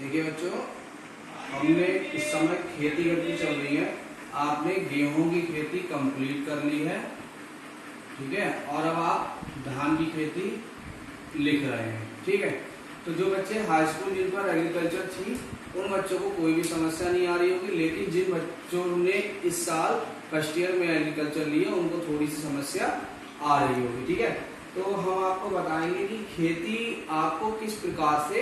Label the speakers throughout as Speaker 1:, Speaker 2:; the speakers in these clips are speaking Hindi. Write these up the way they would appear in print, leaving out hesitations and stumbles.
Speaker 1: देखिए बच्चों, हमने इस समय खेती करनी चल रही है। आपने गेहूं की खेती कंप्लीट कर ली है, ठीक है, और अब आप धान की खेती लिख रहे हैं, ठीक है। तो जो बच्चे हाई स्कूल जिन पर एग्रीकल्चर थी उन बच्चों को कोई भी समस्या नहीं आ रही होगी, लेकिन जिन बच्चों ने इस साल फर्स्ट ईयर में एग्रीकल्चर लिया उनको थोड़ी सी समस्या आ रही होगी, ठीक है। तो हम आपको बताएंगे कि खेती आपको किस प्रकार से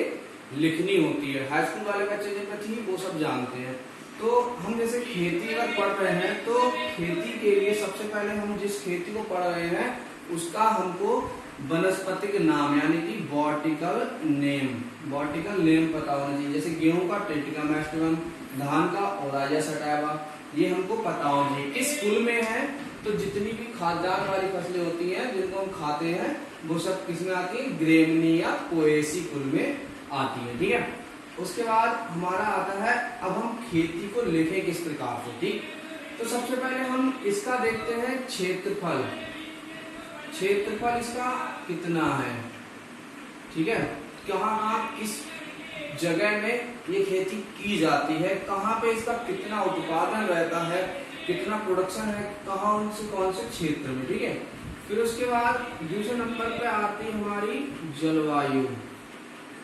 Speaker 1: लिखनी होती है। हाई स्कूल वाले बच्चे जिन पर थी वो सब जानते हैं। तो हम जैसे खेती अगर पढ़ रहे हैं तो खेती के लिए सबसे पहले हम जिस खेती को पढ़ रहे हैं उसका हमको वनस्पतिक नाम यानी कि बॉटिकल नेम पता होना चाहिए। जैसे गेहूं का ट्रिटिकम एस्टिवम, धान का ओराइजा सटाइवा, ये हमको पता होना चाहिए। किस कुल में है, तो जितनी भी खाद्यान्न वाली फसलें होती हैं जिनको हम खाते हैं वो सब किसमें आती है, ग्रेमनी या पोएसी कुल में आती है, ठीक है। उसके बाद हमारा आता है अब हम खेती को लिखें किस प्रकार से, ठीक। तो सबसे पहले हम इसका देखते हैं क्षेत्रफल इसका कितना है, ठीक है। कहाँ किस जगह में ये खेती की जाती है, कहाँ पे इसका कितना उत्पादन रहता है, कितना प्रोडक्शन है, कौन से क्षेत्र में, ठीक है। फिर उसके बाद दूसरे नंबर पे आती है हमारी जलवायु,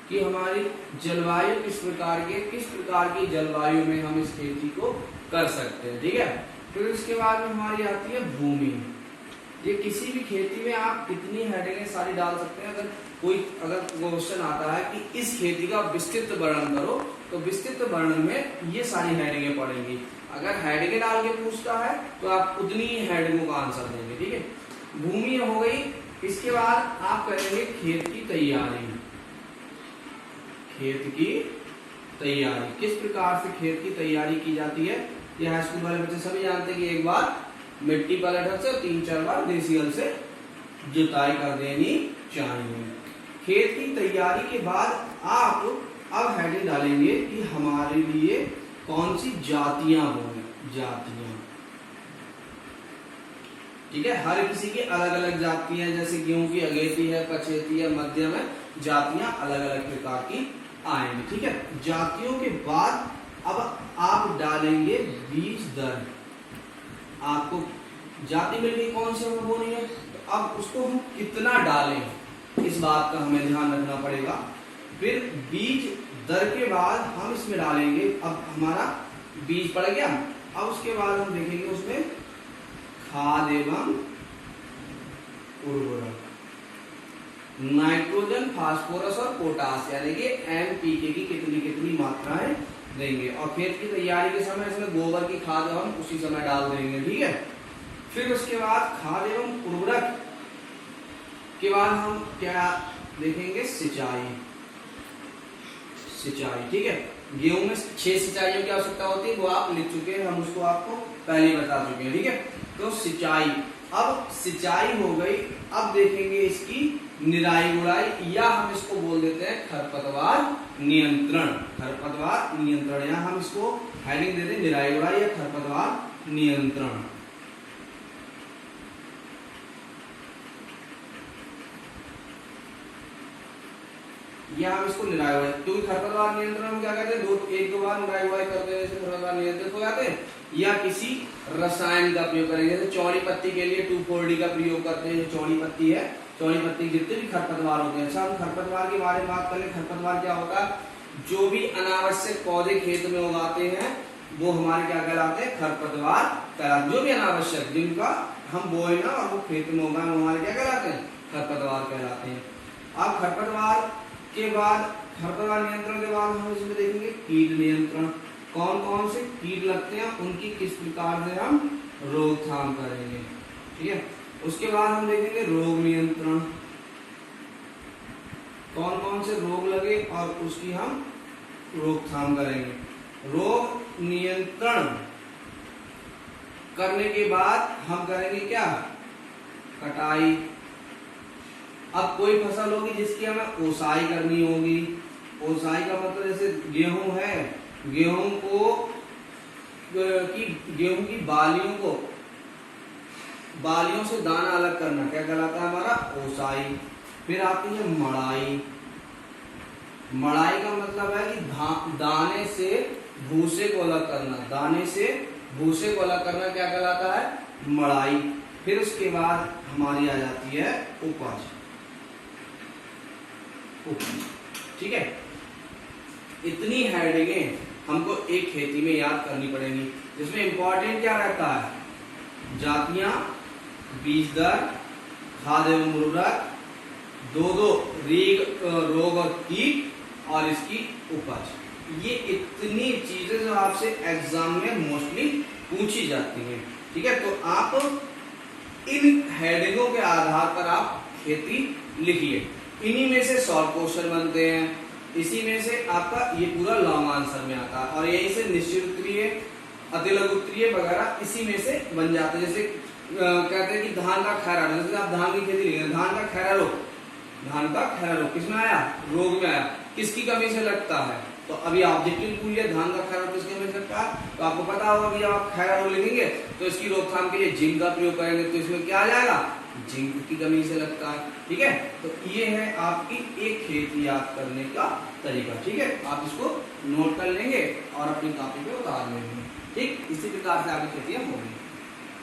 Speaker 1: कि हमारी जलवायु किस प्रकार की जलवायु में हम इस खेती को कर सकते हैं, ठीक है। फिर उसके बाद में हमारी आती है भूमि। ये किसी भी खेती में आप कितनी हेडिंगें सारी डाल सकते हैं। अगर क्वेश्चन आता है कि इस खेती का विस्तृत वर्णन करो, तो विस्तृत वर्णन में ये सारी हेडिंगें पड़ेंगी। अगर हेडिंगें डाल के पूछता है तो आप उतनी ही हेडिंगों का आंसर देंगे, ठीक है। भूमि हो गई। इसके बाद आप करेंगे खेत की तैयारी। किस प्रकार से खेत की तैयारी की जाती है, ये हाई स्कूल वाले बच्चे सभी जानते हैं कि एक बार मिट्टी पलटन से 3-4 बार देसी हल से जुताई कर देनी चाहिए। खेत की तैयारी के बाद आप अब हेडिंग डालेंगे कि हमारे लिए कौन सी जातियां होंगी, ठीक है। हर किसी की अलग अलग जातियां, जैसे गेहूं की अगेती है, पछेती है, मध्यम है, जातियां अलग अलग प्रकार की आएंगी, ठीक है। जातियों के बाद अब आप डालेंगे बीज दर। आपको जाति मिल गई कौन सी हमें बोनी है, तो अब उसको हम कितना डालें इस बात का हमें ध्यान रखना पड़ेगा। फिर बीज दर के बाद हम इसमें डालेंगे, अब हमारा बीज पड़ गया, अब उसके बाद हम देखेंगे उसमें खाद एवं उर्वरक, नाइट्रोजन, फास्फोरस और पोटास यानी कि NPK की कितनी मात्राएं देंगे। और खेत की तैयारी के समय इसमें गोबर की खाद हम उसी समय डाल देंगे, ठीक है। फिर उसके बाद खाद एवं उर्वरक के बाद हम क्या देखेंगे, सिंचाई, ठीक है। गेहूं में 6 सिंचाइयों की आवश्यकता होती है, वो आप लिख चुके हैं, हम उसको आपको पहले ही बता चुके हैं, ठीक है। तो सिंचाई, अब सिंचाई हो गई। अब देखेंगे इसकी निराई गुड़ाई, या हम इसको बोल देते हैं खरपतवार नियंत्रण, या हम इसको हेडिंग देते हैं निराई गुड़ाई या खरपतवार नियंत्रण। या हम इसको निराई गुड़ाई, क्योंकि खरपतवार नियंत्रण हम क्या कहते हैं, एक दो बार निराई गुड़ाई कर देने से खरपतवार नियंत्रित हो जाते हैं, या किसी रसायन का प्रयोग करेंगे। जैसे चौड़ी पत्ती के लिए 2,4-D का प्रयोग करते हैं। जो चौड़ी पत्ती है, चौड़ी पत्ती जितने भी खरपतवार होते हैं। अच्छा, हम खरपतवार के बारे में बात करें। खरपतवार क्या होता है, जो भी अनावश्यक पौधे खेत में उगाते हैं वो हमारे क्या कहलाते हैं, खरपतवार कहलाते हैं। जो भी अनावश्यक जिनका हम बोए ना और वो खेत में उगाए वो हमारे क्या कहलाते हैं, खरपतवार कहलाते हैं। अब खरपतवार के बाद, खरपतवार नियंत्रण के बाद हम इसमें देखेंगे कीट नियंत्रण। कौन से कीट लगते हैं, उनकी किस प्रकार से हम रोकथाम करेंगे, ठीक है। उसके बाद हम देखेंगे रोग नियंत्रण, कौन से रोग लगे और उसकी हम रोकथाम करेंगे। रोग नियंत्रण करने के बाद हम करेंगे क्या, कटाई। अब कोई फसल होगी जिसकी हमें ओसाई करनी होगी। ओसाई का मतलब जैसे गेहूं है, गेहूं की बालियों से दाना अलग करना क्या कहलाता है, हमारा ओसाई। फिर आती है मड़ाई, मड़ाई का मतलब है कि दाने से भूसे को अलग करना, दाने से भूसे को अलग करना क्या कहलाता है? मड़ाई। फिर उसके बाद हमारी आ जाती है उपज। ठीक है, इतनी हेडिंगें हमको एक खेती में याद करनी पड़ेंगी, जिसमें इंपॉर्टेंट क्या रहता है? जातियां, बीज दर, खाद एवं उर्वरक, दो रोग और कीट और इसकी उपज। ये इतनी चीजें जो आपसे एग्जाम में मोस्टली पूछी जाती हैं। ठीक है, तो आप इन हेडिंगों के आधार पर आप खेती लिखिए। इन्हीं में से शॉर्ट क्वेश्चन बनते हैं, इसी में से आपका ये पूरा लॉन्ग आंसर में आता है, और यहीं से निश्चित उत्तरीय, अतिलघु उत्तरीय वगैरह इसी में से बन जाते हैं। जैसे कहते हैं कि धान का खैरा, जैसे आप धान की खेती लिखेंगे, धान का खैरा रोग, धान का खैरा रोग किसमें आया? रोग में आया। किसकी कमी से लगता है? तो अभी ऑब्जेक्टिव पूछ लिया धान का खैरा रोग किसकी कमी से लगता है, तो आपको पता होगा कि जब आप खैरा रोग लिखेंगे तो इसकी रोकथाम के लिए जिंक का प्रयोग करेंगे, तो इसमें क्या आ जाएगा? जिंक की कमी से लगता है। ठीक है, तो ये है आपकी एक खेती याद करने का तरीका। ठीक है, आप इसको नोट कर लेंगे और अपनी कॉपी पे उतार लेंगे। ठीक, इसी प्रकार से आपकी खेतियां होंगी।